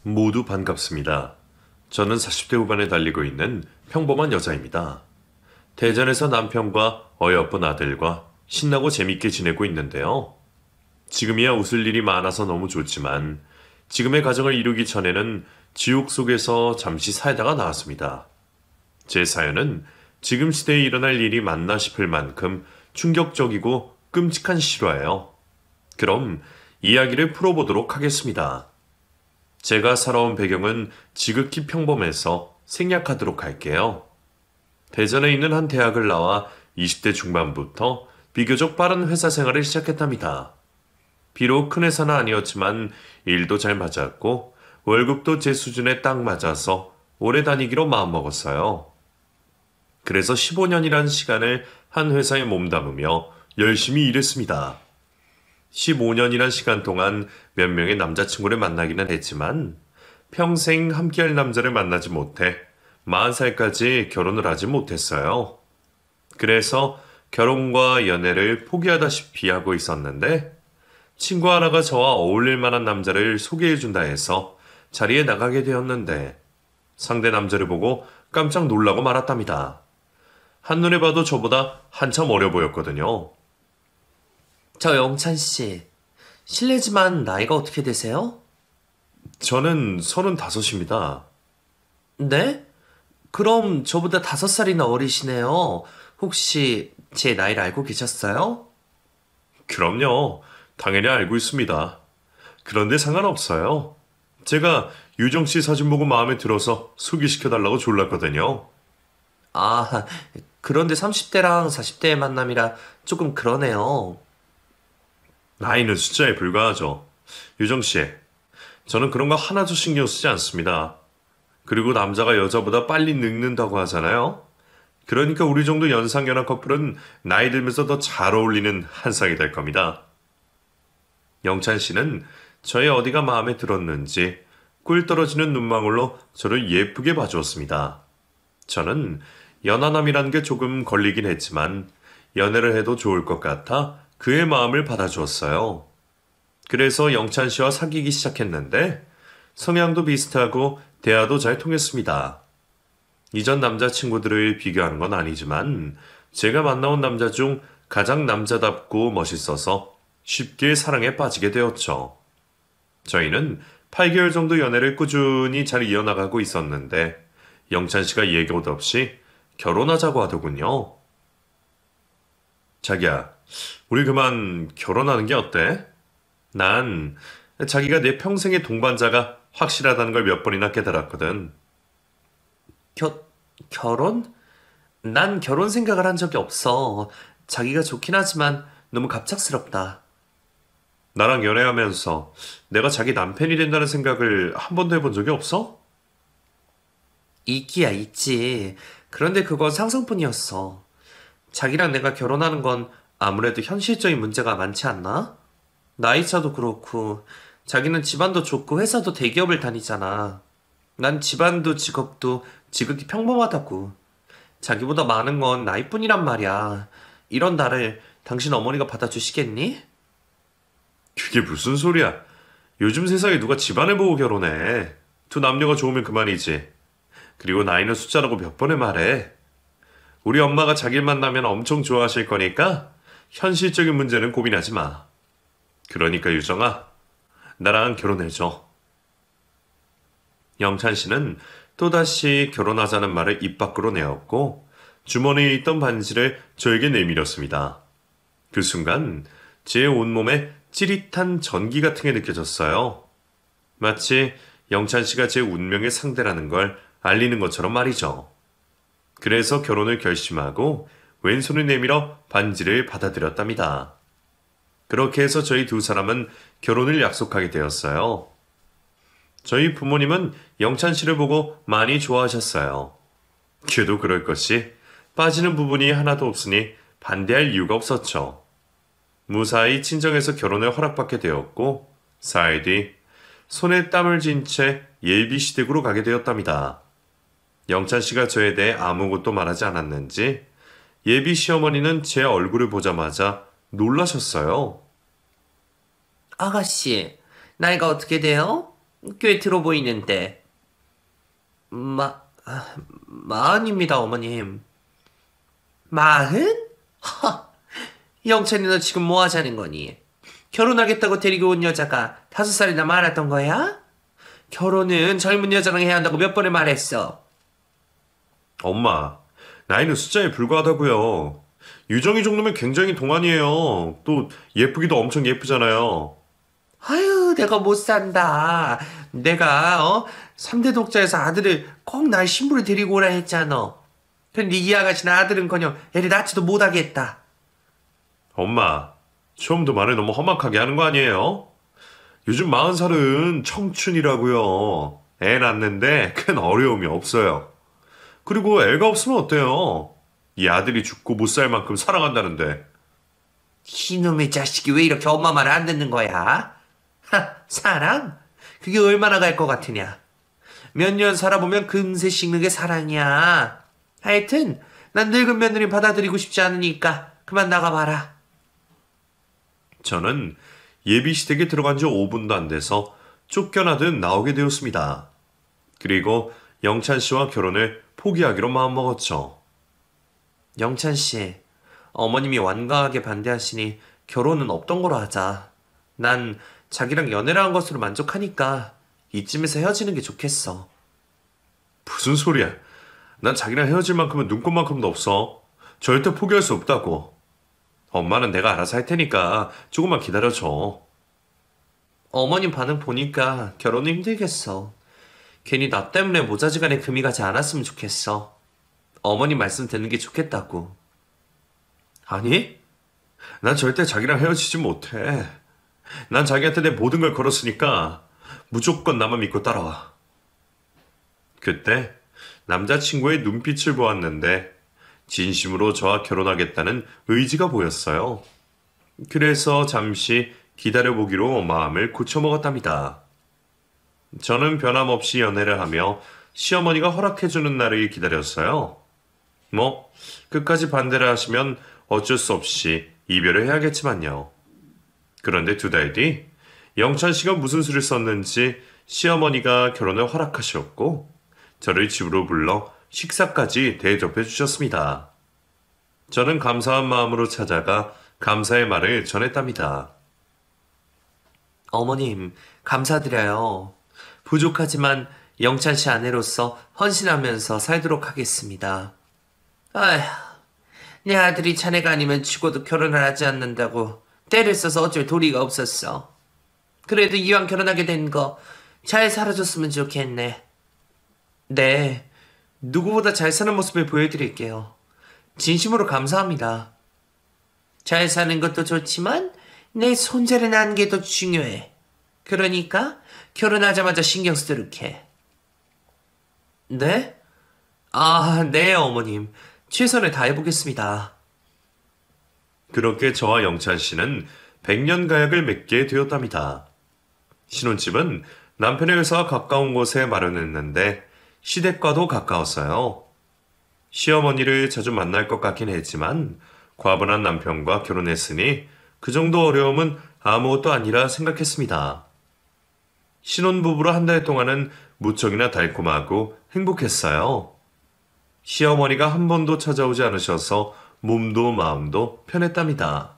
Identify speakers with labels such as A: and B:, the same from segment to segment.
A: 모두 반갑습니다. 저는 40대 후반에 달리고 있는 평범한 여자입니다. 대전에서 남편과 어여쁜 아들과 신나고 재밌게 지내고 있는데요. 지금이야 웃을 일이 많아서 너무 좋지만 지금의 가정을 이루기 전에는 지옥 속에서 잠시 살다가 나왔습니다. 제 사연은 지금 시대에 일어날 일이 맞나 싶을 만큼 충격적이고 끔찍한 실화예요. 그럼 이야기를 풀어보도록 하겠습니다. 제가 살아온 배경은 지극히 평범해서 생략하도록 할게요. 대전에 있는 한 대학을 나와 20대 중반부터 비교적 빠른 회사 생활을 시작했답니다. 비록 큰 회사는 아니었지만 일도 잘 맞았고 월급도 제 수준에 딱 맞아서 오래 다니기로 마음먹었어요. 그래서 15년이라는 시간을 한 회사에 몸담으며 열심히 일했습니다. 15년이란 시간 동안 몇 명의 남자친구를 만나기는 했지만 평생 함께할 남자를 만나지 못해 40살까지 결혼을 하지 못했어요. 그래서 결혼과 연애를 포기하다시피 하고 있었는데 친구 하나가 저와 어울릴 만한 남자를 소개해준다 해서 자리에 나가게 되었는데 상대 남자를 보고 깜짝 놀라고 말았답니다. 한눈에 봐도 저보다 한참 어려 보였거든요.
B: 저 영찬 씨, 실례지만 나이가 어떻게 되세요?
A: 저는 35입니다.
B: 네? 그럼 저보다 5살이나 어리시네요. 혹시 제 나이를 알고 계셨어요?
A: 그럼요. 당연히 알고 있습니다. 그런데 상관없어요. 제가 유정 씨 사진 보고 마음에 들어서 소개시켜달라고 졸랐거든요.
B: 아, 그런데 30대랑 40대의 만남이라 조금 그러네요.
A: 나이는 숫자에 불과하죠. 유정 씨, 저는 그런 거 하나도 신경 쓰지 않습니다. 그리고 남자가 여자보다 빨리 늙는다고 하잖아요. 그러니까 우리 정도 연상연하 커플은 나이 들면서 더 잘 어울리는 한 쌍이 될 겁니다. 영찬 씨는 저의 어디가 마음에 들었는지 꿀 떨어지는 눈망울로 저를 예쁘게 봐주었습니다. 저는 연하남이라는 게 조금 걸리긴 했지만 연애를 해도 좋을 것 같아 그의 마음을 받아주었어요. 그래서 영찬 씨와 사귀기 시작했는데 성향도 비슷하고 대화도 잘 통했습니다. 이전 남자친구들을 비교하는 건 아니지만 제가 만나온 남자 중 가장 남자답고 멋있어서 쉽게 사랑에 빠지게 되었죠. 저희는 8개월 정도 연애를 꾸준히 잘 이어나가고 있었는데 영찬 씨가 예고 없이 결혼하자고 하더군요. 자기야, 우리 그만 결혼하는 게 어때? 난 자기가 내 평생의 동반자가 확실하다는 걸 몇 번이나 깨달았거든.
B: 겨, 결혼? 난 결혼 생각을 한 적이 없어. 자기가 좋긴 하지만 너무 갑작스럽다.
A: 나랑 연애하면서 내가 자기 남편이 된다는 생각을 한 번도 해본 적이 없어?
B: 있기야 있지. 그런데 그건 상상뿐이었어. 자기랑 내가 결혼하는 건 아무래도 현실적인 문제가 많지 않나? 나이차도 그렇고, 자기는 집안도 좋고 회사도 대기업을 다니잖아. 난 집안도 직업도 지극히 평범하다고. 자기보다 많은 건 나이뿐이란 말이야. 이런 나를 당신 어머니가 받아주시겠니?
A: 그게 무슨 소리야? 요즘 세상에 누가 집안을 보고 결혼해? 두 남녀가 좋으면 그만이지. 그리고 나이는 숫자라고 몇 번을 말해. 우리 엄마가 자기를 만나면 엄청 좋아하실 거니까 현실적인 문제는 고민하지 마. 그러니까 유정아, 나랑 결혼해줘. 영찬 씨는 또다시 결혼하자는 말을 입 밖으로 내었고 주머니에 있던 반지를 저에게 내밀었습니다. 그 순간 제 온몸에 찌릿한 전기 같은 게 느껴졌어요. 마치 영찬 씨가 제 운명의 상대라는 걸 알리는 것처럼 말이죠. 그래서 결혼을 결심하고 왼손을 내밀어 반지를 받아들였답니다. 그렇게 해서 저희 두 사람은 결혼을 약속하게 되었어요. 저희 부모님은 영찬 씨를 보고 많이 좋아하셨어요. 그래도 그럴 것이 빠지는 부분이 하나도 없으니 반대할 이유가 없었죠. 무사히 친정에서 결혼을 허락받게 되었고 4일 뒤 손에 땀을 쥔 채 예비시댁으로 가게 되었답니다. 영찬 씨가 저에 대해 아무것도 말하지 않았는지 예비 시어머니는 제 얼굴을 보자마자 놀라셨어요.
B: 아가씨, 나이가 어떻게 돼요? 꽤 들어 보이는데. 마흔입니다, 어머님. 마흔? 허, 영찬이 너 지금 뭐 하자는 거니? 결혼하겠다고 데리고 온 여자가 5살이나 많았던 거야? 결혼은 젊은 여자랑 해야 한다고 몇 번을 말했어.
A: 엄마, 나이는 숫자에 불과하다고요. 유정이 정도면 굉장히 동안이에요. 또 예쁘기도 엄청 예쁘잖아요.
B: 아유, 내가 못 산다. 내가 3대 독자에서 아들을 꼭 날 신부를 데리고 오라 했잖아. 근데 이 아가씨는 아들은커녕 애를 낳지도 못하겠다.
A: 엄마, 처음부터 말을 너무 험악하게 하는 거 아니에요? 요즘 40살은 청춘이라고요. 애 낳는데 큰 어려움이 없어요. 그리고 애가 없으면 어때요? 이 아들이 죽고 못 살 만큼 사랑한다는데.
B: 이놈의 자식이 왜 이렇게 엄마 말을 안 듣는 거야? 사랑? 그게 얼마나 갈 것 같으냐? 몇 년 살아보면 금세 식는 게 사랑이야. 하여튼 난 늙은 며느리 받아들이고 싶지 않으니까 그만 나가봐라.
A: 저는 예비시댁에 들어간 지 5분도 안 돼서 쫓겨나듯 나오게 되었습니다. 그리고 영찬 씨와 결혼을 포기하기로 마음먹었죠.
B: 영찬 씨, 어머님이 완강하게 반대하시니 결혼은 없던 거로 하자. 난 자기랑 연애를 한 것으로 만족하니까 이쯤에서 헤어지는 게 좋겠어.
A: 무슨 소리야? 난 자기랑 헤어질 만큼은 눈꼽만큼도 없어. 절대 포기할 수 없다고. 엄마는 내가 알아서 할 테니까 조금만 기다려줘.
B: 어머님 반응 보니까 결혼은 힘들겠어. 괜히 나 때문에 모자지간에 금이 가지 않았으면 좋겠어. 어머님 말씀 듣는 게 좋겠다고.
A: 아니? 난 절대 자기랑 헤어지지 못해. 난 자기한테 내 모든 걸 걸었으니까 무조건 나만 믿고 따라와. 그때 남자친구의 눈빛을 보았는데 진심으로 저와 결혼하겠다는 의지가 보였어요. 그래서 잠시 기다려보기로 마음을 고쳐먹었답니다. 저는 변함없이 연애를 하며 시어머니가 허락해주는 날을 기다렸어요. 끝까지 반대를 하시면 어쩔 수 없이 이별을 해야겠지만요. 그런데 2달 뒤 영찬 씨가 무슨 수를 썼는지 시어머니가 결혼을 허락하셨고 저를 집으로 불러 식사까지 대접해 주셨습니다. 저는 감사한 마음으로 찾아가 감사의 말을 전했답니다.
B: 어머님, 감사드려요. 부족하지만 영찬 씨 아내로서 헌신하면서 살도록 하겠습니다. 아휴, 내 아들이 자네가 아니면 죽어도 결혼을 하지 않는다고 때를 써서 어쩔 도리가 없었어. 그래도 이왕 결혼하게 된 거 잘 살아줬으면 좋겠네. 네, 누구보다 잘 사는 모습을 보여드릴게요. 진심으로 감사합니다. 잘 사는 것도 좋지만 내 손자를 낳는 게 더 중요해. 그러니까 결혼하자마자 신경 쓰도록 해. 네? 네, 어머님. 최선을 다해보겠습니다.
A: 그렇게 저와 영찬 씨는 100년 가약을 맺게 되었답니다. 신혼집은 남편의 회사와 가까운 곳에 마련했는데 시댁과도 가까웠어요. 시어머니를 자주 만날 것 같긴 했지만 과분한 남편과 결혼했으니 그 정도 어려움은 아무것도 아니라 생각했습니다. 신혼부부로 한 달 동안은 무척이나 달콤하고 행복했어요. 시어머니가 한 번도 찾아오지 않으셔서 몸도 마음도 편했답니다.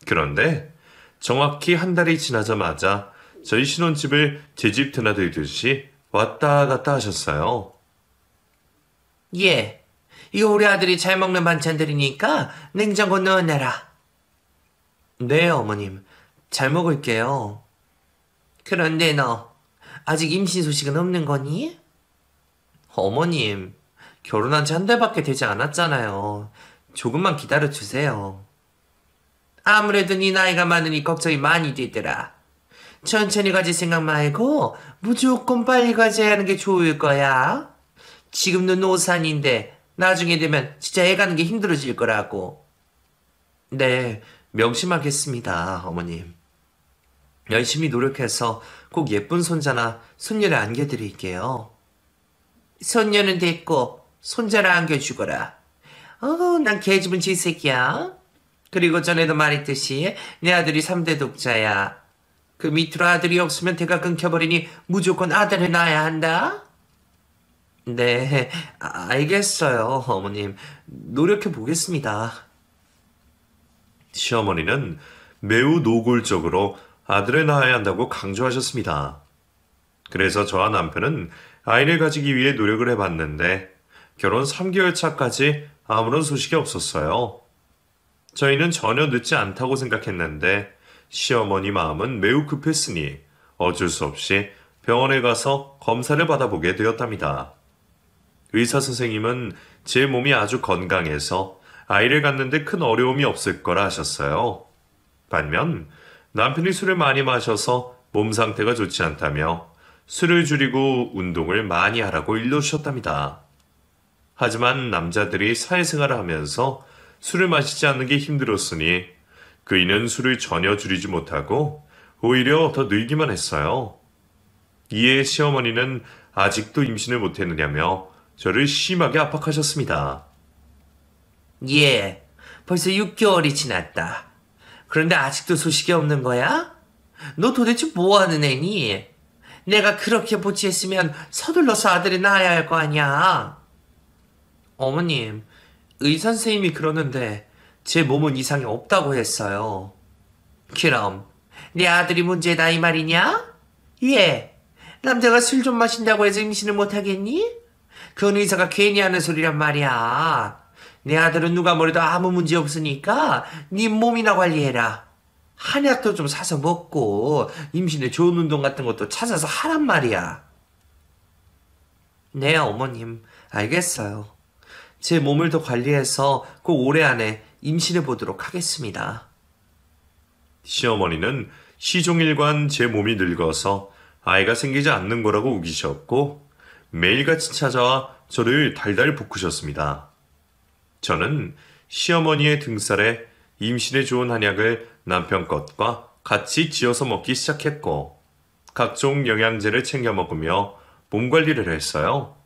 A: 그런데 정확히 한 달이 지나자마자 저희 신혼집을 제 집 드나들듯이 왔다 갔다 하셨어요.
B: 예, 이거 우리 아들이 잘 먹는 반찬들이니까 냉장고 넣어놔라. 네, 어머님. 잘 먹을게요. 그런데 너 아직 임신 소식은 없는 거니? 어머님, 결혼한 지 한 달밖에 되지 않았잖아요. 조금만 기다려주세요. 아무래도 네 나이가 많으니 걱정이 많이 되더라. 천천히 가질 생각 말고 무조건 빨리 가져야 하는 게 좋을 거야. 지금도 노산인데 나중에 되면 진짜 애 가는 게 힘들어질 거라고. 네, 명심하겠습니다, 어머님. 열심히 노력해서 꼭 예쁜 손자나 손녀를 안겨드릴게요. 손녀는 됐고 손자를 안겨주거라. 난 개집은 질색이야. 그리고 전에도 말했듯이 내 아들이 3대 독자야. 그 밑으로 아들이 없으면 대가 끊겨버리니 무조건 아들을 낳아야 한다? 네, 알겠어요, 어머님. 노력해 보겠습니다.
A: 시어머니는 매우 노골적으로 아들을 낳아야 한다고 강조하셨습니다. 그래서 저와 남편은 아이를 가지기 위해 노력을 해봤는데 결혼 3개월 차까지 아무런 소식이 없었어요. 저희는 전혀 늦지 않다고 생각했는데 시어머니 마음은 매우 급했으니 어쩔 수 없이 병원에 가서 검사를 받아보게 되었답니다. 의사 선생님은 제 몸이 아주 건강해서 아이를 갖는데 큰 어려움이 없을 거라 하셨어요. 반면 남편이 술을 많이 마셔서 몸 상태가 좋지 않다며 술을 줄이고 운동을 많이 하라고 일러주셨답니다. 하지만 남자들이 사회생활을 하면서 술을 마시지 않는 게 힘들었으니 그이는 술을 전혀 줄이지 못하고 오히려 더 늘기만 했어요. 이에 시어머니는 아직도 임신을 못했느냐며 저를 심하게 압박하셨습니다.
B: 예, 벌써 6개월이 지났다. 그런데 아직도 소식이 없는 거야? 너 도대체 뭐 하는 애니? 내가 그렇게 보치했으면 서둘러서 아들을 낳아야 할 거 아니야. 어머님, 의사 선생님이 그러는데 제 몸은 이상이 없다고 했어요. 그럼 내 아들이 문제다 이 말이냐? 예, 남자가 술 좀 마신다고 해서 임신을 못하겠니? 그건 의사가 괜히 하는 소리란 말이야. 내 아들은 누가 뭐래도 아무 문제 없으니까 네 몸이나 관리해라. 한약도 좀 사서 먹고 임신에 좋은 운동 같은 것도 찾아서 하란 말이야. 네, 어머님. 알겠어요. 제 몸을 더 관리해서 꼭 올해 안에 임신해 보도록 하겠습니다.
A: 시어머니는 시종일관 제 몸이 늙어서 아이가 생기지 않는 거라고 우기셨고 매일같이 찾아와 저를 달달 볶으셨습니다. 저는 시어머니의 등살에 임신에 좋은 한약을 남편 것과 같이 지어서 먹기 시작했고 각종 영양제를 챙겨 먹으며 몸 관리를 했어요.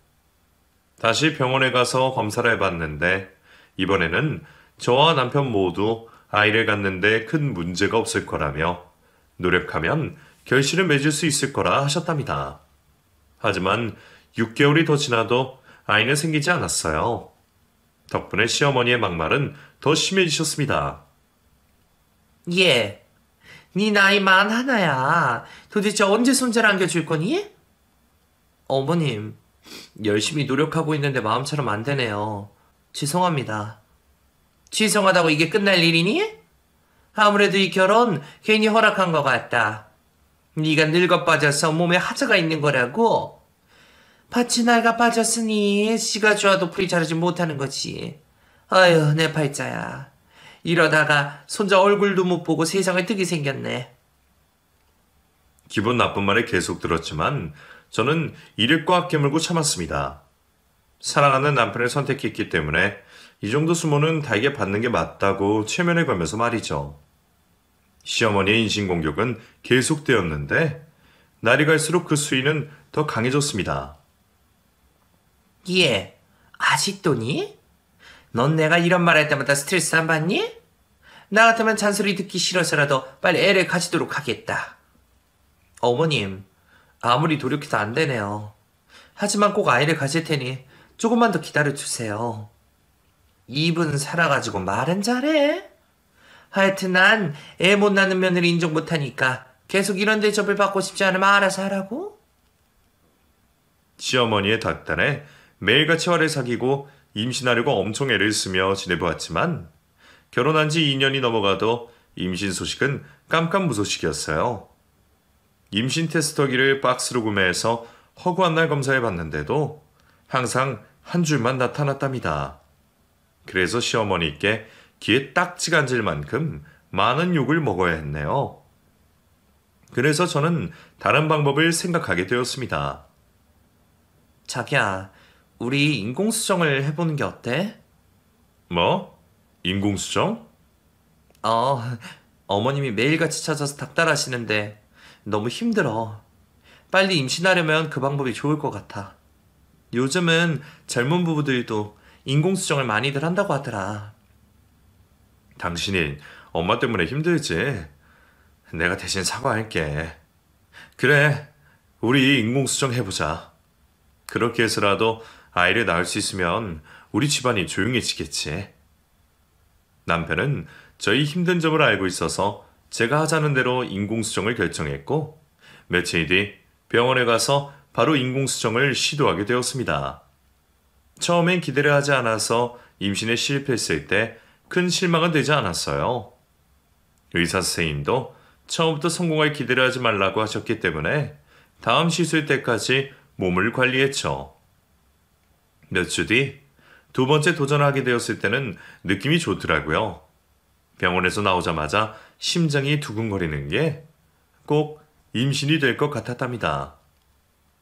A: 다시 병원에 가서 검사를 해봤는데 이번에는 저와 남편 모두 아이를 갖는데 큰 문제가 없을 거라며 노력하면 결실을 맺을 수 있을 거라 하셨답니다. 하지만 6개월이 더 지나도 아이는 생기지 않았어요. 덕분에 시어머니의 막말은 더 심해지셨습니다.
B: 예, 네 나이만 하나야. 도대체 언제 손자를 안겨줄 거니? 어머님, 열심히 노력하고 있는데 마음처럼 안 되네요. 죄송합니다. 죄송하다고 이게 끝날 일이니? 아무래도 이 결혼 괜히 허락한 것 같다. 네가 늙어 빠져서 몸에 하자가 있는 거라고? 밭이 낡아 빠졌으니 씨가 좋아도 풀이 자라지 못하는 거지. 아유, 내 팔자야. 이러다가 손자 얼굴도 못 보고 세상을 뜨게 생겼네.
A: 기분 나쁜 말을 계속 들었지만 저는 이를 꽉 깨물고 참았습니다. 사랑하는 남편을 선택했기 때문에 이 정도 수모는 다에게 받는 게 맞다고 최면을 걸면서 말이죠. 시어머니의 인신공격은 계속되었는데 날이 갈수록 그 수위는 더 강해졌습니다.
B: 예, 아직도니? 넌 내가 이런 말 할 때마다 스트레스 안 받니? 나 같으면 잔소리 듣기 싫어서라도 빨리 애를 가지도록 하겠다. 어머님, 아무리 노력해도 안 되네요. 하지만 꼭 아이를 가질 테니 조금만 더 기다려주세요. 입은 살아가지고 말은 잘해. 하여튼 난 애 못 낳는 며느리 인정 못하니까 계속 이런 대접을 받고 싶지 않으면 알아서 하라고?
A: 시어머니의 닥달에 매일같이 화를 사귀고 임신하려고 엄청 애를 쓰며 지내보았지만 결혼한 지 2년이 넘어가도 임신 소식은 깜깜무소식이었어요. 임신 테스터기를 박스로 구매해서 허구한 날 검사해 봤는데도 항상 한 줄만 나타났답니다. 그래서 시어머니께 귀에 딱지가 앉을 만큼 많은 욕을 먹어야 했네요. 그래서 저는 다른 방법을 생각하게 되었습니다.
B: 자기야, 우리 인공수정을 해보는 게 어때?
A: 뭐? 인공수정?
B: 어머님이 매일같이 찾아서 닥달하시는데 너무 힘들어. 빨리 임신하려면 그 방법이 좋을 것 같아. 요즘은 젊은 부부들도 인공수정을 많이들 한다고 하더라.
A: 당신이 엄마 때문에 힘들지. 내가 대신 사과할게. 그래, 우리 인공수정 해보자. 그렇게 해서라도 아이를 낳을 수 있으면 우리 집안이 조용해지겠지. 남편은 저희 힘든 점을 알고 있어서 제가 하자는 대로 인공수정을 결정했고, 며칠 뒤 병원에 가서 바로 인공수정을 시도하게 되었습니다. 처음엔 기대를 하지 않아서 임신에 실패했을 때 큰 실망은 되지 않았어요. 의사 선생님도 처음부터 성공할 기대를 하지 말라고 하셨기 때문에 다음 시술 때까지 몸을 관리했죠. 몇 주 뒤 두 번째 도전을 하게 되었을 때는 느낌이 좋더라고요. 병원에서 나오자마자 심장이 두근거리는 게 꼭 임신이 될 것 같았답니다.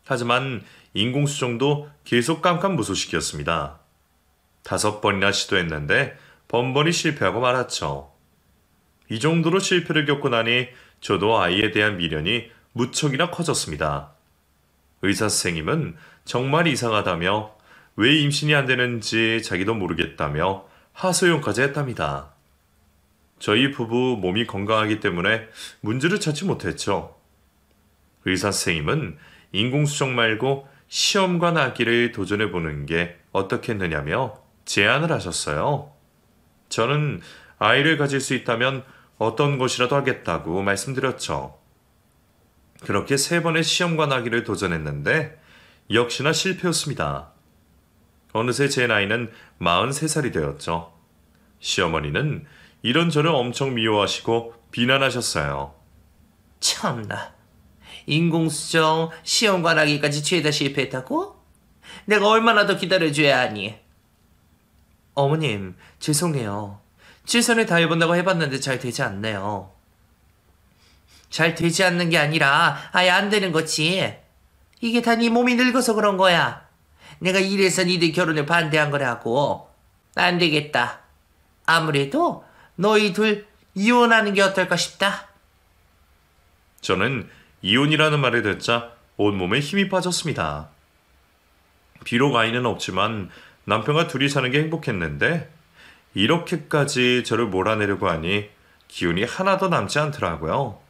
A: 하지만 인공수정도 계속 깜깜무소식이었습니다. 5번이나 시도했는데 번번이 실패하고 말았죠. 이 정도로 실패를 겪고 나니 저도 아이에 대한 미련이 무척이나 커졌습니다. 의사 선생님은 정말 이상하다며 왜 임신이 안 되는지 자기도 모르겠다며 하소연까지 했답니다. 저희 부부 몸이 건강하기 때문에 문제를 찾지 못했죠. 의사 선생님은 인공수정 말고 시험관 아기를 도전해보는 게 어떻겠느냐며 제안을 하셨어요. 저는 아이를 가질 수 있다면 어떤 것이라도 하겠다고 말씀드렸죠. 그렇게 3번의 시험관 아기를 도전했는데 역시나 실패였습니다. 어느새 제 나이는 43살이 되었죠. 시어머니는 이런 저를 엄청 미워하시고 비난하셨어요.
B: 참나. 인공수정, 시험관 하기까지 죄다 실패했다고? 내가 얼마나 더 기다려줘야 하니? 어머님, 죄송해요. 최선을 다해본다고 해봤는데 잘 되지 않네요. 잘 되지 않는 게 아니라 아예 안 되는 거지. 이게 다 네 몸이 늙어서 그런 거야. 내가 이래서 니들 결혼을 반대한 거라고. 안 되겠다. 아무래도 너희 둘 이혼하는 게 어떨까 싶다.
A: 저는 이혼이라는 말을 듣자 온몸에 힘이 빠졌습니다. 비록 아이는 없지만 남편과 둘이 사는 게 행복했는데 이렇게까지 저를 몰아내려고 하니 기운이 하나도 남지 않더라고요.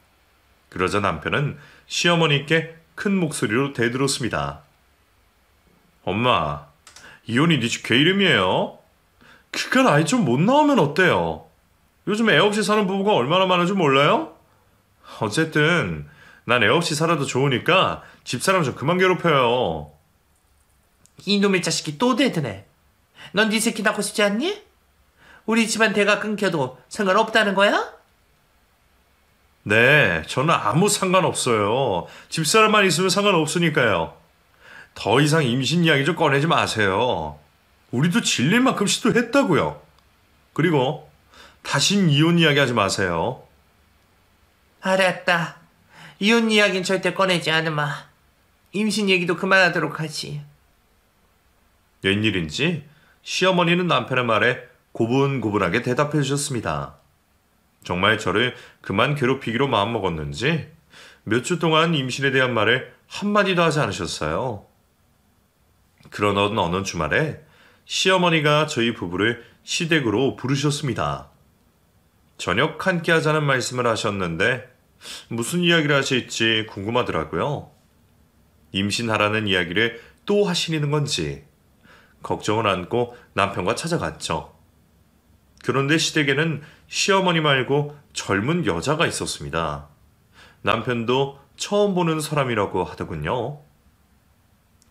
A: 그러자 남편은 시어머니께 큰 목소리로 대들었습니다. 엄마, 이혼이 네 집 괴이름이에요? 그깟 아이 좀 못 낳으면 어때요? 요즘 애 없이 사는 부부가 얼마나 많은 줄 몰라요? 어쨌든 난 애 없이 살아도 좋으니까 집사람 좀 그만 괴롭혀요.
B: 이놈의 자식이 또 대드네. 넌 네 새끼 낳고 싶지 않니? 우리 집안 대가 끊겨도 상관없다는 거야?
A: 네, 저는 아무 상관없어요. 집사람만 있으면 상관없으니까요. 더 이상 임신 이야기 좀 꺼내지 마세요. 우리도 질릴 만큼 시도했다고요. 그리고 다신 이혼 이야기 하지 마세요.
B: 알았다. 이혼 이야기는 절대 꺼내지 않으마. 임신 얘기도 그만하도록 하지.
A: 웬일인지 시어머니는 남편의 말에 고분고분하게 대답해 주셨습니다. 정말 저를 그만 괴롭히기로 마음먹었는지 몇 주 동안 임신에 대한 말을 한마디도 하지 않으셨어요. 그러던 어느 주말에 시어머니가 저희 부부를 시댁으로 부르셨습니다. 저녁 함께 하자는 말씀을 하셨는데 무슨 이야기를 하실지 궁금하더라고요. 임신하라는 이야기를 또 하시는 건지 걱정을 안고 남편과 찾아갔죠. 그런데 시댁에는 시어머니 말고 젊은 여자가 있었습니다. 남편도 처음 보는 사람이라고 하더군요.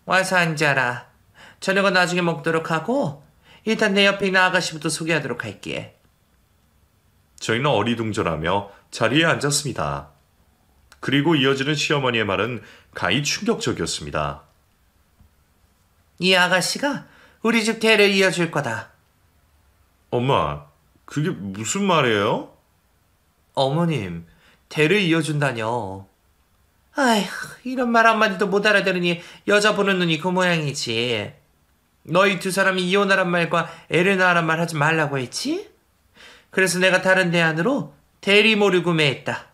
B: 와서 앉아라. 저녁은 나중에 먹도록 하고 일단 내 옆에 있는 아가씨부터 소개하도록 할게.
A: 저희는 어리둥절하며 자리에 앉았습니다. 그리고 이어지는 시어머니의 말은 가히 충격적이었습니다.
B: 이 아가씨가 우리 집 대를 이어줄 거다.
A: 엄마, 그게 무슨 말이에요?
B: 어머님, 대를 이어준다뇨. 아휴, 이런 말 한마디도 못 알아들으니 여자 보는 눈이 그 모양이지. 너희 두 사람이 이혼하란 말과 애를 낳으란 말 하지 말라고 했지? 그래서 내가 다른 대안으로 대리모를 구매했다.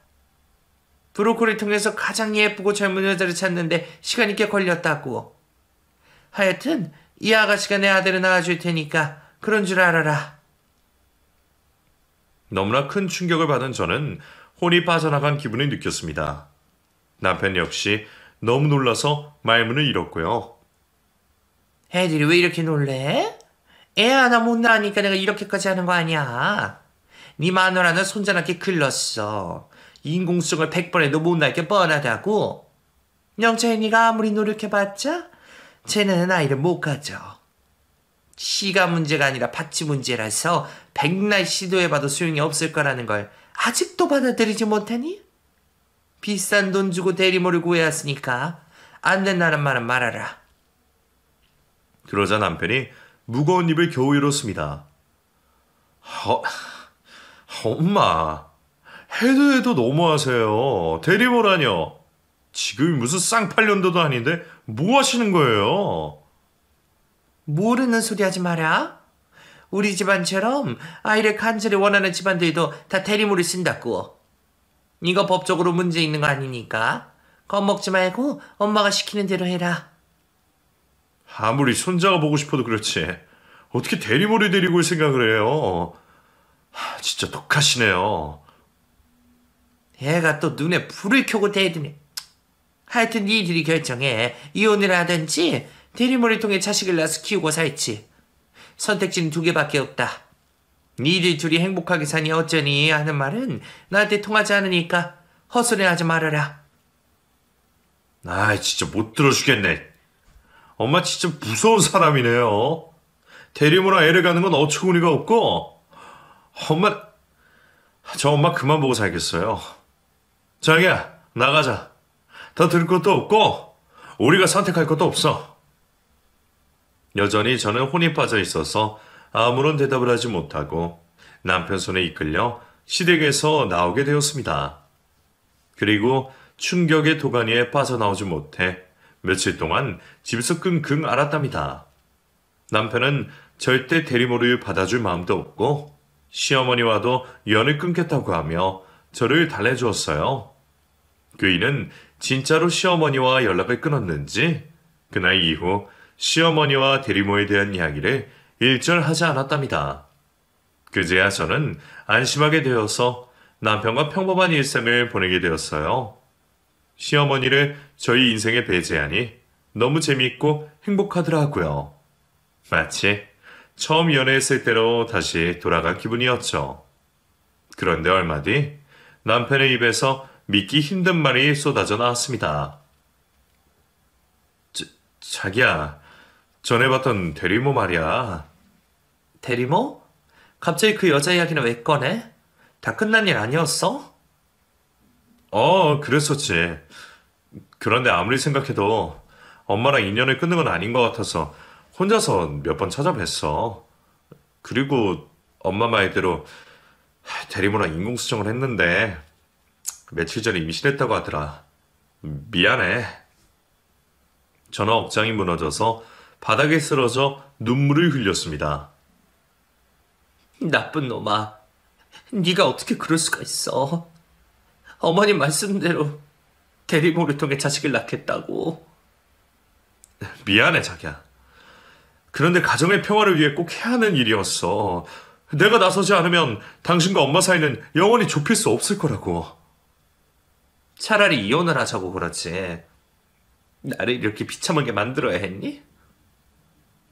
B: 브로콜을 통해서 가장 예쁘고 젊은 여자를 찾는데 시간이 꽤 걸렸다고. 하여튼 이 아가씨가 내 아들을 낳아줄 테니까 그런 줄 알아라.
A: 너무나 큰 충격을 받은 저는 혼이 빠져나간 기분을 느꼈습니다. 남편 역시 너무 놀라서 말문을 잃었고요.
B: 애들이 왜 이렇게 놀래? 애 하나 못 낳으니까 내가 이렇게까지 하는 거 아니야. 네 마누라는 손자나게 글렀어. 인공수정을 100번 해도 못 낳게 뻔하다고. 영차에 네가 아무리 노력해봤자 쟤는 아이를 못 가져. 시가 문제가 아니라 파치 문제라서 백날 시도해봐도 소용이 없을 거라는 걸 아직도 받아들이지 못하니? 비싼 돈 주고 대리모를 구해왔으니까 안 된다는 말은 말아라.
A: 그러자 남편이 무거운 입을 겨우 열었습니다. 엄마, 해도 너무하세요. 대리모라뇨. 지금이 무슨 쌍팔년도도 아닌데 뭐 하시는 거예요?
B: 모르는 소리 하지 마라. 우리 집안처럼 아이를 간절히 원하는 집안들도 다 대리모를 쓴다고. 이거 법적으로 문제 있는 거 아니니까 겁먹지 말고 엄마가 시키는 대로 해라.
A: 아무리 손자가 보고 싶어도 그렇지. 어떻게 대리모를 데리고 올 생각을 해요? 진짜 독하시네요.
B: 애가 또 눈에 불을 켜고 대드네. 하여튼 니들이 결정해. 이혼을 하든지 대리모를 통해 자식을 낳아서 키우고 살지. 선택지는 2개밖에 없다. 니들 둘이 행복하게 사니 어쩌니 하는 말은 나한테 통하지 않으니까 헛소리하지 말아라.
A: 아이, 진짜 못 들어주겠네. 엄마 진짜 무서운 사람이네요. 대리모랑 애를 가는 건 어처구니가 없고. 저 엄마 그만 보고 살겠어요. 자기야, 나가자. 더 들을 것도 없고 우리가 선택할 것도 없어. 여전히 저는 혼이 빠져 있어서 아무런 대답을 하지 못하고 남편 손에 이끌려 시댁에서 나오게 되었습니다. 그리고 충격의 도가니에 빠져나오지 못해 며칠 동안 집에서 끙끙 앓았답니다. 남편은 절대 대리모를 받아줄 마음도 없고 시어머니와도 연을 끊겠다고 하며 저를 달래주었어요. 그이는 진짜로 시어머니와 연락을 끊었는지 그날 이후 시어머니와 대리모에 대한 이야기를 일절하지 않았답니다. 그제야 저는 안심하게 되어서 남편과 평범한 일생을 보내게 되었어요. 시어머니를 저희 인생에 배제하니 너무 재미있고 행복하더라고요. 마치 처음 연애했을 때로 다시 돌아간 기분이었죠. 그런데 얼마 뒤 남편의 입에서 믿기 힘든 말이 쏟아져 나왔습니다. 자기야, 전에 봤던 대리모 말이야.
B: 대리모? 갑자기 그 여자 이야기는 왜 꺼내? 다 끝난 일 아니었어?
A: 그랬었지. 그런데 아무리 생각해도 엄마랑 인연을 끊는 건 아닌 것 같아서 혼자서 몇 번 찾아뵀어. 그리고 엄마 말대로 대리모랑 인공수정을 했는데 며칠 전에 임신했다고 하더라. 미안해. 저는 억장이 무너져서 바닥에 쓰러져 눈물을 흘렸습니다.
B: 나쁜 놈아. 네가 어떻게 그럴 수가 있어. 어머님 말씀대로 대리모를 통해 자식을 낳겠다고.
A: 미안해, 자기야. 그런데 가정의 평화를 위해 꼭 해야 하는 일이었어. 내가 나서지 않으면 당신과 엄마 사이는 영원히 좁힐 수 없을 거라고.
B: 차라리 이혼을 하자고 그러지. 나를 이렇게 비참하게 만들어야 했니?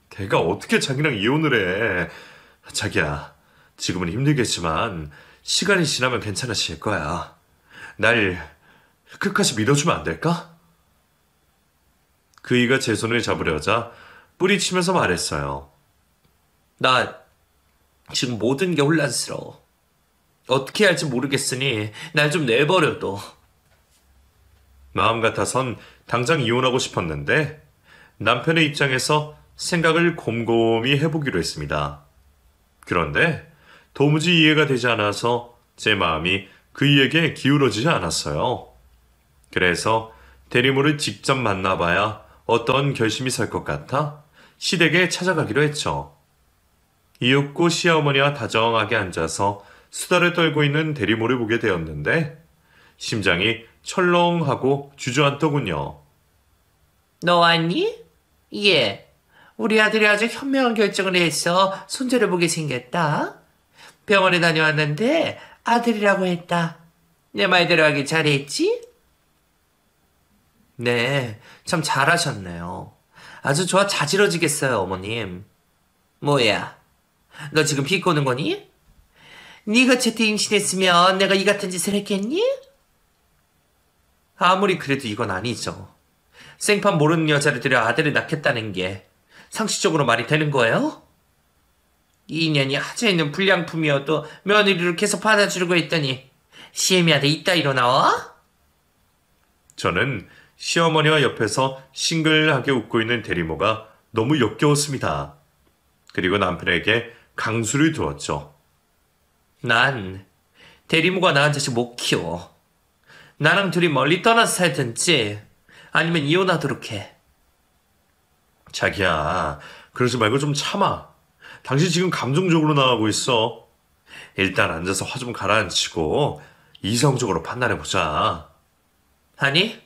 A: 걔가 어떻게 자기랑 이혼을 해. 자기야, 지금은 힘들겠지만 시간이 지나면 괜찮아질 거야. 날 끝까지 믿어주면 안 될까? 그이가 제 손을 잡으려자 뿌리치면서 말했어요.
B: 나 지금 모든 게 혼란스러워. 어떻게 할지 모르겠으니 날 좀 내버려둬.
A: 마음 같아선 당장 이혼하고 싶었는데 남편의 입장에서 생각을 곰곰이 해보기로 했습니다. 그런데 도무지 이해가 되지 않아서 제 마음이 그이에게 기울어지지 않았어요. 그래서 대리모를 직접 만나봐야 어떤 결심이 설 것 같아 시댁에 찾아가기로 했죠. 이윽고 시어머니와 다정하게 앉아서 수다를 떨고 있는 대리모를 보게 되었는데 심장이 철렁하고 주저앉더군요.
B: 너 왔니? 예. 우리 아들이 아주 현명한 결정을 해서 손주를 보게 생겼다. 병원에 다녀왔는데 아들이라고 했다. 내 말대로 하길 잘했지? 네, 참 잘하셨네요. 아주 좋아 자지러지겠어요, 어머님. 뭐야, 너 지금 비꼬는 거니? 네가 제때 임신했으면 내가 이 같은 짓을 했겠니? 아무리 그래도 이건 아니죠. 생판 모르는 여자를 들여 아들을 낳겠다는 게 상식적으로 말이 되는 거예요? 2년이 하자있는 불량품이어도 며느리를 계속 받아주려고 했더니 시애미한테 이따위로 나와?
A: 저는 시어머니와 옆에서 싱글하게 웃고 있는 대리모가 너무 역겨웠습니다. 그리고 남편에게 강수를 두었죠.
B: 난 대리모가 낳은 자식 못 키워. 나랑 둘이 멀리 떠나서 살든지 아니면 이혼하도록 해.
A: 자기야, 그러지 말고 좀 참아. 당신 지금 감정적으로 나가고 있어. 일단 앉아서 화 좀 가라앉히고 이성적으로 판단해보자.
B: 아니,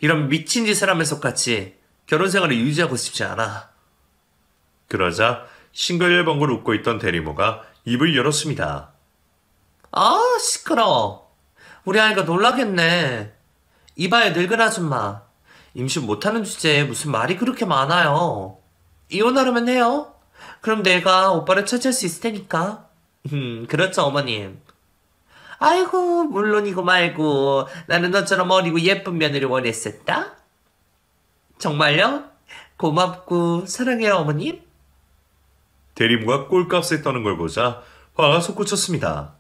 B: 이런 미친 짓을 하면서까지 결혼 생활을 유지하고 싶지 않아.
A: 그러자 싱글벙글 웃고 있던 대리모가 입을 열었습니다.
B: 아, 시끄러워. 우리 아이가 놀라겠네. 이봐요, 늙은 아줌마. 임신 못하는 주제에 무슨 말이 그렇게 많아요. 이혼하려면 해요. 그럼 내가 오빠를 차지할 수 있을 테니까. 그렇죠, 어머님. 아이고, 물론이고 말고 나는 너처럼 어리고 예쁜 며느리 원했었다. 정말요? 고맙고 사랑해요, 어머님.
A: 대리모가 꼴값에 떠는 걸 보자 화가 솟구쳤습니다.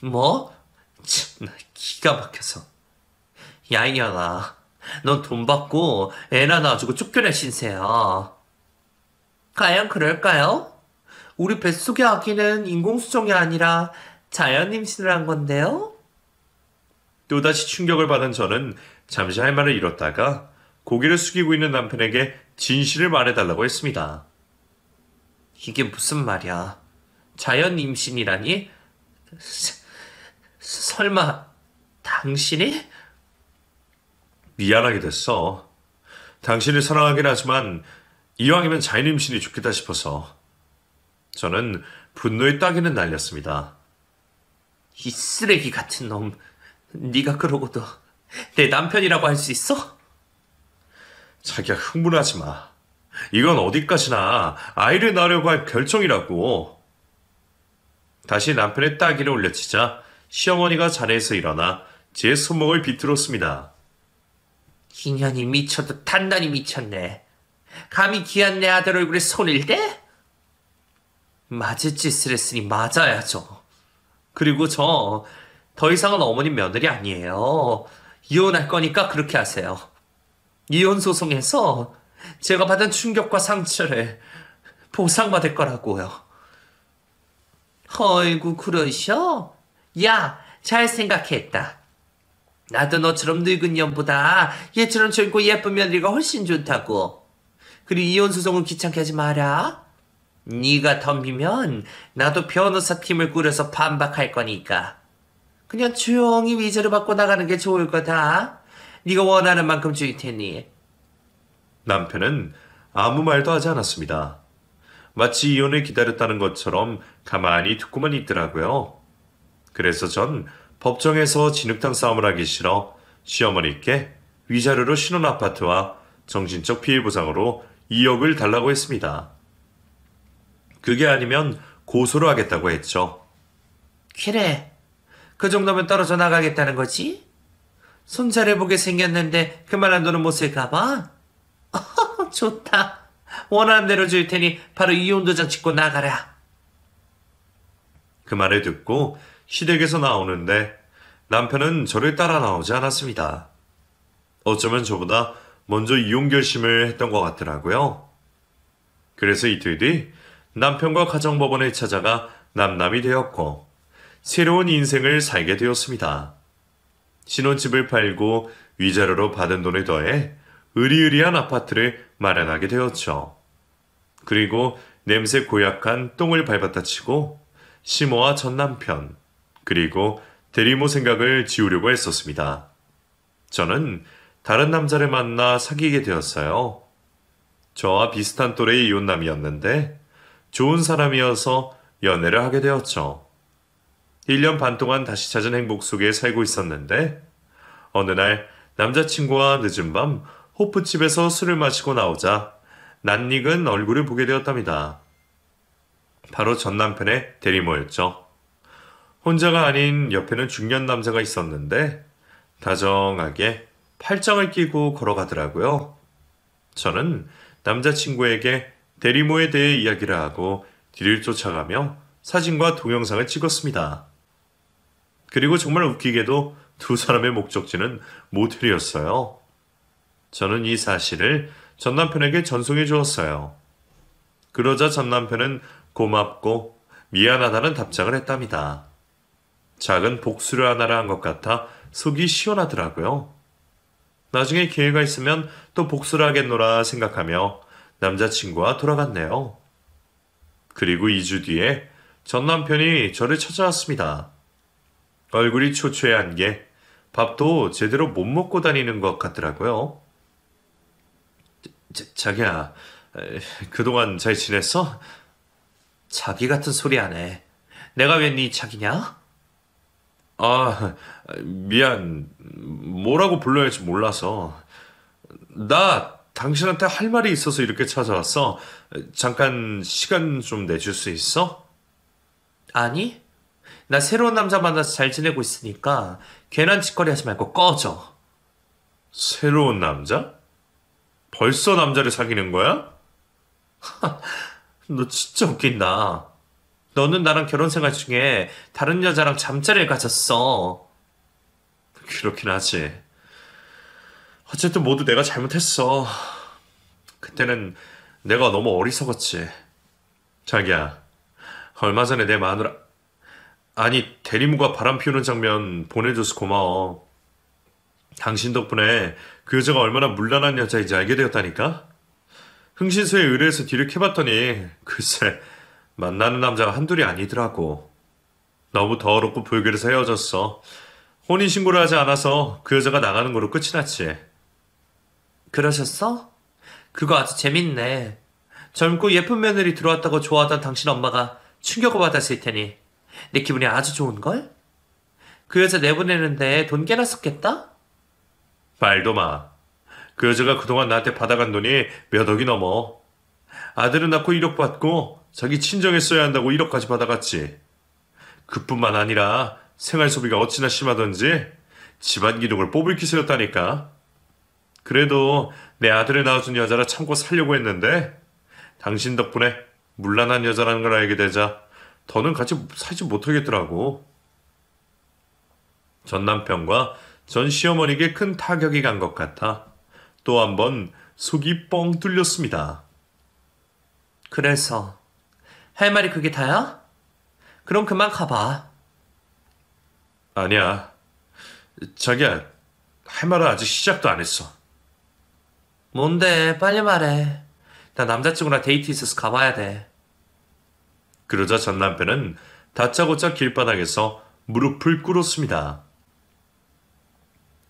B: 뭐? 참, 나 기가 막혀서. 야, 이년아. 넌 돈 받고 애나 낳아주고 쫓겨날 신세야. 과연 그럴까요? 우리 뱃속의 아기는 인공수정이 아니라 자연 임신을 한 건데요?
A: 또다시 충격을 받은 저는 잠시 할 말을 잃었다가 고개를 숙이고 있는 남편에게 진실을 말해달라고 했습니다.
B: 이게 무슨 말이야? 자연 임신이라니? 설마 당신이?
A: 미안하게 됐어. 당신을 사랑하긴 하지만 이왕이면 자연 임신이 좋겠다 싶어서. 저는 분노에 따기는 날렸습니다.
B: 이 쓰레기 같은 놈. 네가 그러고도 내 남편이라고 할 수 있어?
A: 자기야, 흥분하지 마. 이건 어디까지나 아이를 낳으려고 할 결정이라고. 다시 남편의 따기를 올려치자 시어머니가 자리에서 일어나 제 손목을 비틀었습니다.
B: 인연이 미쳐도 단단히 미쳤네. 감히 귀한 내 아들 얼굴에 손을 대? 맞을 짓을 했으니 맞아야죠. 그리고 저 더 이상은 어머님 며느리 아니에요. 이혼할 거니까 그렇게 하세요. 이혼 소송에서 제가 받은 충격과 상처를 보상받을 거라고요. 어이구, 그러셔? 야, 잘 생각했다. 나도 너처럼 늙은 년보다 얘처럼 젊고 예쁜 며느리가 훨씬 좋다고. 그리고 이혼 소송은 귀찮게 하지 마라. 네가 덤비면 나도 변호사 팀을 꾸려서 반박할 거니까. 그냥 조용히 위자료 받고 나가는 게 좋을 거다. 네가 원하는 만큼 줄 테니.
A: 남편은 아무 말도 하지 않았습니다. 마치 이혼을 기다렸다는 것처럼 가만히 듣고만 있더라고요. 그래서 전 법정에서 진흙탕 싸움을 하기 싫어 시어머니께 위자료로 신혼 아파트와 정신적 피해 보상으로 2억을 달라고 했습니다. 그게 아니면 고소를 하겠다고 했죠.
B: 그래. 그 정도면 떨어져 나가겠다는 거지? 손자를 보게 생겼는데 그만한 돈은 못 쓸까 봐? 좋다. 원하는 대로 줄 테니 바로 이혼도장 찍고 나가라.
A: 그 말을 듣고 시댁에서 나오는데 남편은 저를 따라 나오지 않았습니다. 어쩌면 저보다 먼저 이혼 결심을 했던 것 같더라고요. 그래서 이틀 뒤 남편과 가정법원을 찾아가 남남이 되었고 새로운 인생을 살게 되었습니다. 신혼집을 팔고 위자료로 받은 돈을 더해 으리으리한 아파트를 마련하게 되었죠. 그리고 냄새 고약한 똥을 밟았다 치고 시모와 전 남편, 그리고 대리모 생각을 지우려고 했었습니다. 저는 다른 남자를 만나 사귀게 되었어요. 저와 비슷한 또래의 이혼남이었는데 좋은 사람이어서 연애를 하게 되었죠. 1년 반 동안 다시 찾은 행복 속에 살고 있었는데 어느 날 남자친구와 늦은 밤 호프집에서 술을 마시고 나오자 낯익은 얼굴을 보게 되었답니다. 바로 전 남편의 대리모였죠. 혼자가 아닌 옆에는 중년 남자가 있었는데 다정하게 팔짱을 끼고 걸어가더라고요. 저는 남자친구에게 대리모에 대해 이야기를 하고 뒤를 쫓아가며 사진과 동영상을 찍었습니다. 그리고 정말 웃기게도 두 사람의 목적지는 모텔이었어요. 저는 이 사실을 전 남편에게 전송해 주었어요. 그러자 전 남편은 고맙고 미안하다는 답장을 했답니다. 작은 복수를 하나를 한 것 같아 속이 시원하더라고요. 나중에 기회가 있으면 또 복수를 하겠노라 생각하며 남자친구와 돌아갔네요. 그리고 2주 뒤에 전 남편이 저를 찾아왔습니다. 얼굴이 초췌한 게 밥도 제대로 못 먹고 다니는 것 같더라고요. 자기야, 그동안 잘 지냈어?
B: 자기 같은 소리 안 해. 내가 왜 네 자기냐?
A: 아, 미안. 뭐라고 불러야 할지 몰라서. 나 당신한테 할 말이 있어서 이렇게 찾아왔어. 잠깐 시간 좀 내줄 수 있어?
B: 아니? 나 새로운 남자 만나서 잘 지내고 있으니까 괜한 짓거리 하지 말고 꺼져.
A: 새로운 남자? 벌써 남자를 사귀는 거야?
B: 너 진짜 웃긴다. 너는 나랑 결혼 생활 중에 다른 여자랑 잠자리를 가졌어.
A: 그렇긴 하지. 어쨌든 모두 내가 잘못했어. 그때는 내가 너무 어리석었지. 자기야, 얼마 전에 내 마누라, 아니, 대리모가 바람 피우는 장면 보내줘서 고마워. 당신 덕분에 그 여자가 얼마나 문란한 여자인지 알게 되었다니까? 흥신소에 의뢰해서 뒤를 캐봤더니 글쎄 만나는 남자가 한둘이 아니더라고. 너무 더럽고 불결해서 헤어졌어. 혼인신고를 하지 않아서 그 여자가 나가는 거로 끝이 났지.
B: 그러셨어? 그거 아주 재밌네. 젊고 예쁜 며느리 들어왔다고 좋아하던 당신 엄마가 충격을 받았을 테니 내 기분이 아주 좋은걸? 그 여자 내보내는데 돈 꽤나 썼겠다?
A: 말도 마. 그 여자가 그동안 나한테 받아간 돈이 몇 억이 넘어. 아들은 낳고 1억 받고 자기 친정에 써야 한다고 1억까지 받아갔지. 그뿐만 아니라 생활 소비가 어찌나 심하던지 집안 기둥을 뽑을 기세였다니까. 그래도 내 아들을 낳아준 여자라 참고 살려고 했는데 당신 덕분에 문란한 여자라는 걸 알게 되자 더는 같이 살지 못하겠더라고. 전 남편과 전 시어머니에게 큰 타격이 간 것 같아 또 한 번 속이 뻥 뚫렸습니다.
B: 그래서 할 말이 그게 다야? 그럼 그만 가봐.
A: 아니야. 자기야, 할 말은 아직 시작도 안 했어.
B: 뭔데 빨리 말해. 나 남자친구랑 데이트 있어서 가봐야 돼.
A: 그러자 전 남편은 다짜고짜 길바닥에서 무릎을 꿇었습니다.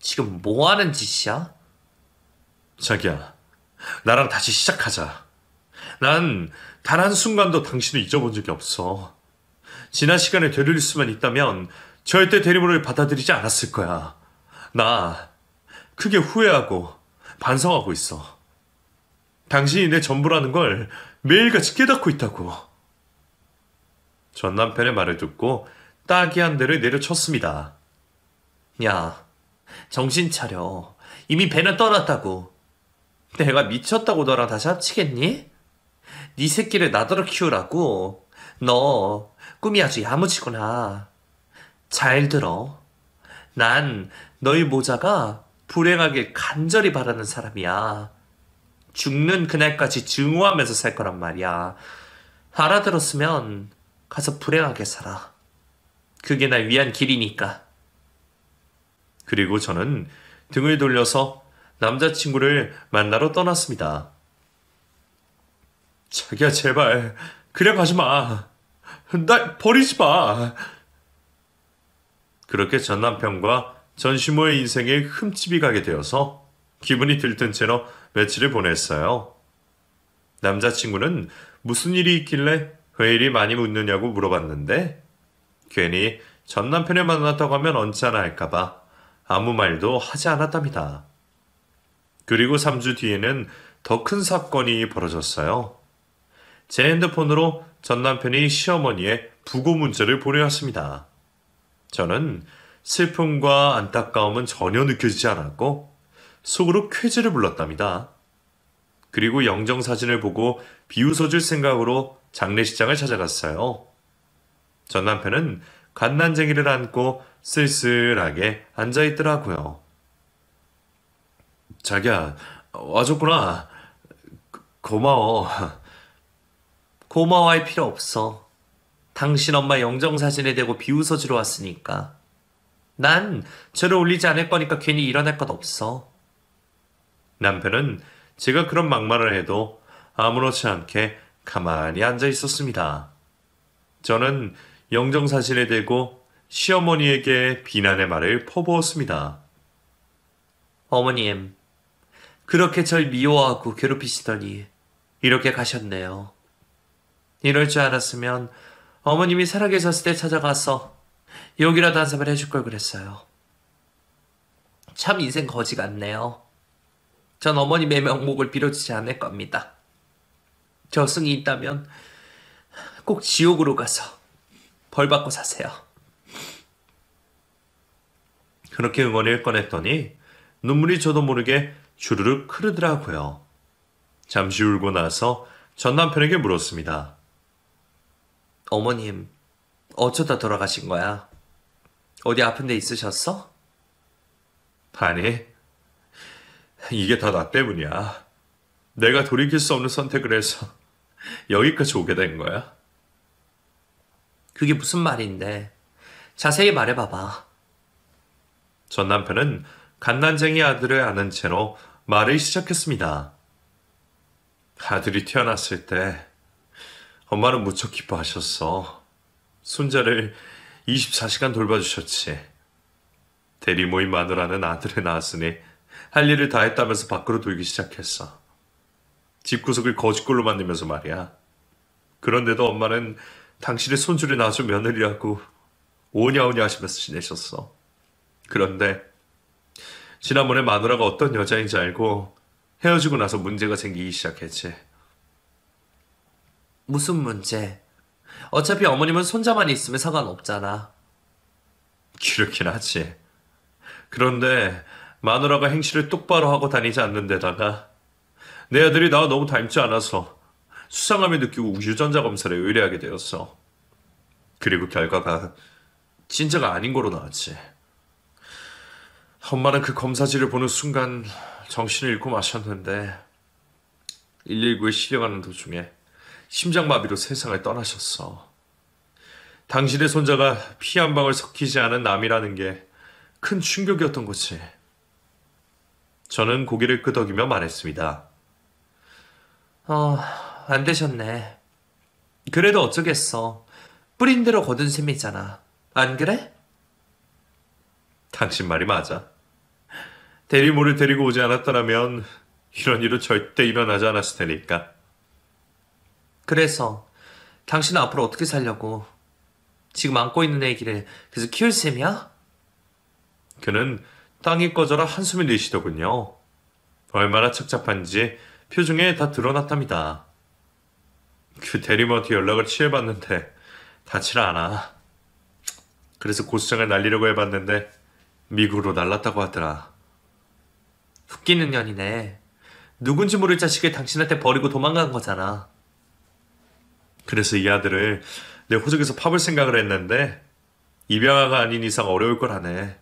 B: 지금 뭐 하는 짓이야?
A: 자기야, 나랑 다시 시작하자. 난 단 한순간도 당신을 잊어본 적이 없어. 지난 시간을 되돌릴 수만 있다면 절대 대리모를 받아들이지 않았을 거야. 나 크게 후회하고 반성하고 있어. 당신이 내 전부라는 걸 매일같이 깨닫고 있다고. 전 남편의 말을 듣고 따귀 한 대를 내려쳤습니다.
B: 야, 정신 차려. 이미 배는 떠났다고. 내가 미쳤다고 너랑 다시 합치겠니? 네 새끼를 나더러 키우라고. 너 꿈이 아주 야무지구나. 잘 들어. 난 너희 모자가 불행하길 간절히 바라는 사람이야. 죽는 그날까지 증오하면서 살 거란 말이야. 알아들었으면 가서 불행하게 살아. 그게 날 위한 길이니까.
A: 그리고 저는 등을 돌려서 남자친구를 만나러 떠났습니다. 자기야, 제발 그냥 가지 마. 날 버리지 마. 그렇게 전 남편과 전 시모의 인생에 흠집이 가게 되어서 기분이 들뜬 채로 며칠을 보냈어요. 남자친구는 무슨 일이 있길래 왜 이리 많이 묻느냐고 물어봤는데 괜히 전 남편을 만났다고 하면 언짢아 할까봐 아무 말도 하지 않았답니다. 그리고 3주 뒤에는 더 큰 사건이 벌어졌어요. 제 핸드폰으로 전 남편이 시어머니의 부고 문자를 보내왔습니다. 저는 슬픔과 안타까움은 전혀 느껴지지 않았고 속으로 쾌재를 불렀답니다. 그리고 영정사진을 보고 비웃어줄 생각으로 장례식장을 찾아갔어요. 전 남편은 갓난쟁이를 안고 쓸쓸하게 앉아있더라고요. 자기야, 와줬구나. 고마워.
B: 고마워할 필요 없어. 당신 엄마 영정사진에 대고 비웃어주러 왔으니까. 난 절을 올리지 않을 거니까 괜히 일어날 것 없어.
A: 남편은 제가 그런 막말을 해도 아무렇지 않게 가만히 앉아 있었습니다. 저는 영정사진에 대고 시어머니에게 비난의 말을 퍼부었습니다.
B: 어머님, 그렇게 절 미워하고 괴롭히시더니 이렇게 가셨네요. 이럴 줄 알았으면 어머님이 살아계셨을 때 찾아가서 욕이라도 한 사발 해줄 걸 그랬어요. 참 인생 거지 같네요. 전 어머님의 명목을 빌어주지 않을 겁니다. 저승이 있다면 꼭 지옥으로 가서 벌 받고 사세요.
A: 그렇게 응원을 꺼냈더니 눈물이 저도 모르게 주르륵 흐르더라고요. 잠시 울고 나서 전 남편에게 물었습니다.
B: 어머님, 어쩌다 돌아가신 거야? 어디 아픈 데 있으셨어?
A: 아니, 이게 다 나 때문이야. 내가 돌이킬 수 없는 선택을 해서 여기까지 오게 된 거야.
B: 그게 무슨 말인데? 자세히 말해봐봐.
A: 전 남편은 갓난쟁이 아들을 안은 채로 말을 시작했습니다. 아들이 태어났을 때 엄마는 무척 기뻐하셨어. 손자를 24시간 돌봐주셨지. 대리 모임 마누라는 아들을 낳았으니 할 일을 다 했다면서 밖으로 돌기 시작했어. 집구석을 거짓골로 만들면서 말이야. 그런데도 엄마는 당신의 손주를 낳아준 며느리라고 오냐오냐 하시면서 지내셨어. 그런데 지난번에 마누라가 어떤 여자인지 알고 헤어지고 나서 문제가 생기기 시작했지.
B: 무슨 문제? 어차피 어머님은 손자만 있으면 상관없잖아.
A: 그렇긴 하지. 그런데 마누라가 행실을 똑바로 하고 다니지 않는 데다가 내 아들이 나와 너무 닮지 않아서 수상함을 느끼고 유전자 검사를 의뢰하게 되었어. 그리고 결과가 진짜가 아닌 거로 나왔지. 엄마는 그 검사지를 보는 순간 정신을 잃고 마셨는데 119에 실려가는 도중에 심장마비로 세상을 떠나셨어. 당신의 손자가 피 한 방울 섞이지 않은 남이라는 게 큰 충격이었던 거지. 저는 고개를 끄덕이며 말했습니다.
B: 안 되셨네. 그래도 어쩌겠어. 뿌린 대로 거둔 셈이잖아. 안 그래?
A: 당신 말이 맞아. 대리모를 데리고 오지 않았더라면 이런 일은 절대 일어나지 않았을 테니까.
B: 그래서 당신은 앞으로 어떻게 살려고? 지금 안고 있는 애기를 계속 키울 셈이야?
A: 그는 땅이 꺼져라 한숨을 내쉬더군요. 얼마나 착잡한지 표정에 다 드러났답니다. 그 대리모한테 연락을 취해봤는데 닿질 않아. 그래서 고소장을 날리려고 해봤는데 미국으로 날랐다고 하더라.
B: 웃기는 년이네. 누군지 모를 자식을 당신한테 버리고 도망간 거잖아.
A: 그래서 이 아들을 내 호적에서 파볼 생각을 했는데 입양아가 아닌 이상 어려울 거라네.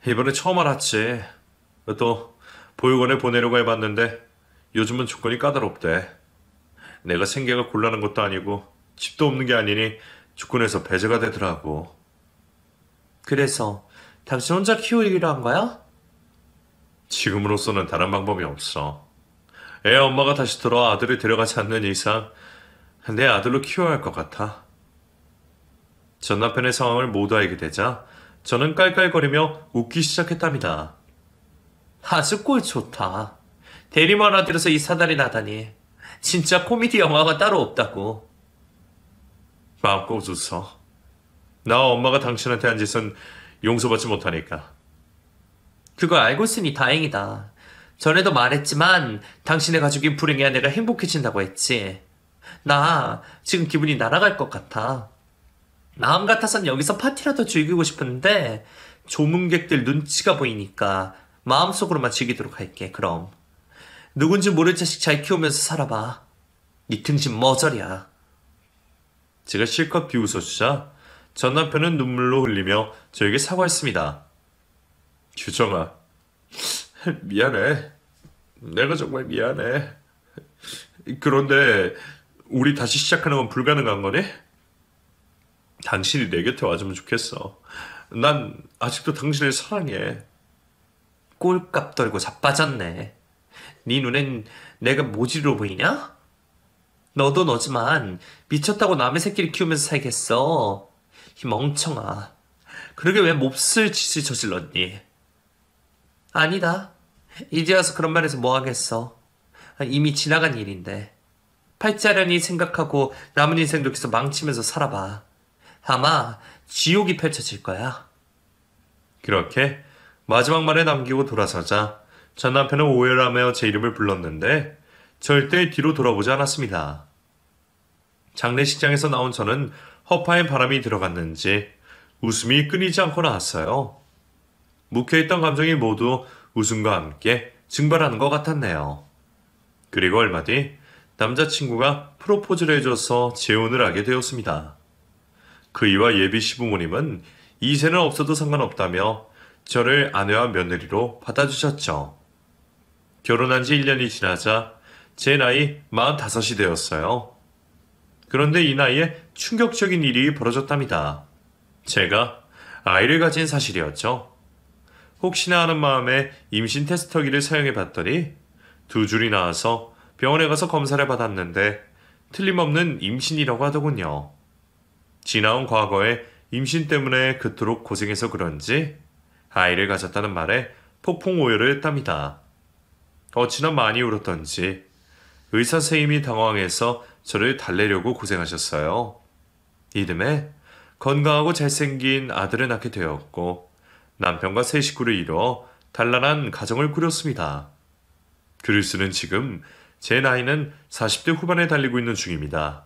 A: 이번에 처음 알았지. 또 보육원에 보내려고 해봤는데 요즘은 조건이 까다롭대. 내가 생계가 곤란한 것도 아니고 집도 없는 게 아니니 조건에서 배제가 되더라고.
B: 그래서 당신 혼자 키우기로 한 거야?
A: 지금으로서는 다른 방법이 없어. 애 엄마가 다시 돌아와 아들을 데려가지 않는 이상 내 아들로 키워야 할 것 같아. 전 남편의 상황을 모두 알게 되자 저는 깔깔거리며 웃기 시작했답니다.
B: 아주 꼴 좋다. 대리만 아들에서 이 사달이 나다니. 진짜 코미디 영화가 따로 없다고.
A: 마음껏 웃어. 나 엄마가 당신한테 한 짓은 용서받지 못하니까.
B: 그걸 알고 있으니 다행이다. 전에도 말했지만 당신의 가족이 불행해야 내가 행복해진다고 했지. 나 지금 기분이 날아갈 것 같아. 마음 같아선 여기서 파티라도 즐기고 싶은데 조문객들 눈치가 보이니까 마음속으로만 즐기도록 할게. 그럼 누군지 모를 자식 잘 키우면서 살아봐. 네 등신 머저리야.
A: 제가 실컷 비웃어주자 전 남편은 눈물로 흘리며 저에게 사과했습니다. 규정아, 미안해. 내가 정말 미안해. 그런데 우리 다시 시작하는 건 불가능한 거니? 당신이 내 곁에 와주면 좋겠어. 난 아직도 당신을 사랑해.
B: 꼴값 떨고 자빠졌네. 네 눈엔 내가 모질로 보이냐? 너도 너지만 미쳤다고 남의 새끼를 키우면서 살겠어. 이 멍청아. 그러게 왜 몹쓸 짓을 저질렀니? 아니다. 이제 와서 그런 말해서 뭐 하겠어. 이미 지나간 일인데. 팔자련히 생각하고 남은 인생도 계속 망치면서 살아봐. 아마 지옥이 펼쳐질 거야.
A: 그렇게 마지막 말에 남기고 돌아서자 전 남편은 오열하며 제 이름을 불렀는데 절대 뒤로 돌아보지 않았습니다. 장례식장에서 나온 저는 허파에 바람이 들어갔는지 웃음이 끊이지 않고 나왔어요. 묵혀있던 감정이 모두 웃음과 함께 증발하는 것 같았네요. 그리고 얼마 뒤 남자친구가 프로포즈를 해줘서 재혼을 하게 되었습니다. 그이와 예비 시부모님은 이세는 없어도 상관없다며 저를 아내와 며느리로 받아주셨죠. 결혼한 지 1년이 지나자 제 나이 45이 되었어요. 그런데 이 나이에 충격적인 일이 벌어졌답니다. 제가 아이를 가진 사실이었죠. 혹시나 하는 마음에 임신 테스터기를 사용해 봤더니 2줄이 나와서 병원에 가서 검사를 받았는데 틀림없는 임신이라고 하더군요. 지나온 과거에 임신 때문에 그토록 고생해서 그런지 아이를 가졌다는 말에 폭풍 오열을 했답니다. 어찌나 많이 울었던지 의사 선생님이 당황해서 저를 달래려고 고생하셨어요. 이듬해 건강하고 잘생긴 아들을 낳게 되었고 남편과 세 식구를 이루어 단란한 가정을 꾸렸습니다. 글을 쓰는 지금 제 나이는 40대 후반에 달리고 있는 중입니다.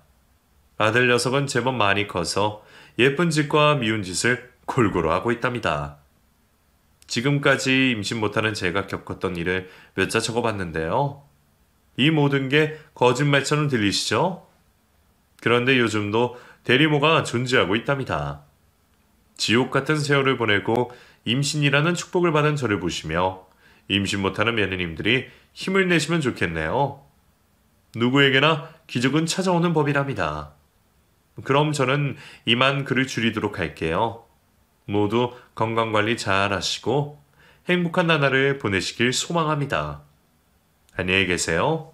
A: 아들 녀석은 제법 많이 커서 예쁜 짓과 미운 짓을 골고루 하고 있답니다. 지금까지 임신 못하는 제가 겪었던 일을 몇 자 적어봤는데요. 이 모든 게 거짓말처럼 들리시죠? 그런데 요즘도 대리모가 존재하고 있답니다. 지옥 같은 세월을 보내고 임신이라는 축복을 받은 저를 보시며 임신 못하는 며느님들이 힘을 내시면 좋겠네요. 누구에게나 기적은 찾아오는 법이랍니다. 그럼 저는 이만 글을 줄이도록 할게요. 모두 건강관리 잘 하시고 행복한 나날을 보내시길 소망합니다. 안녕히 계세요.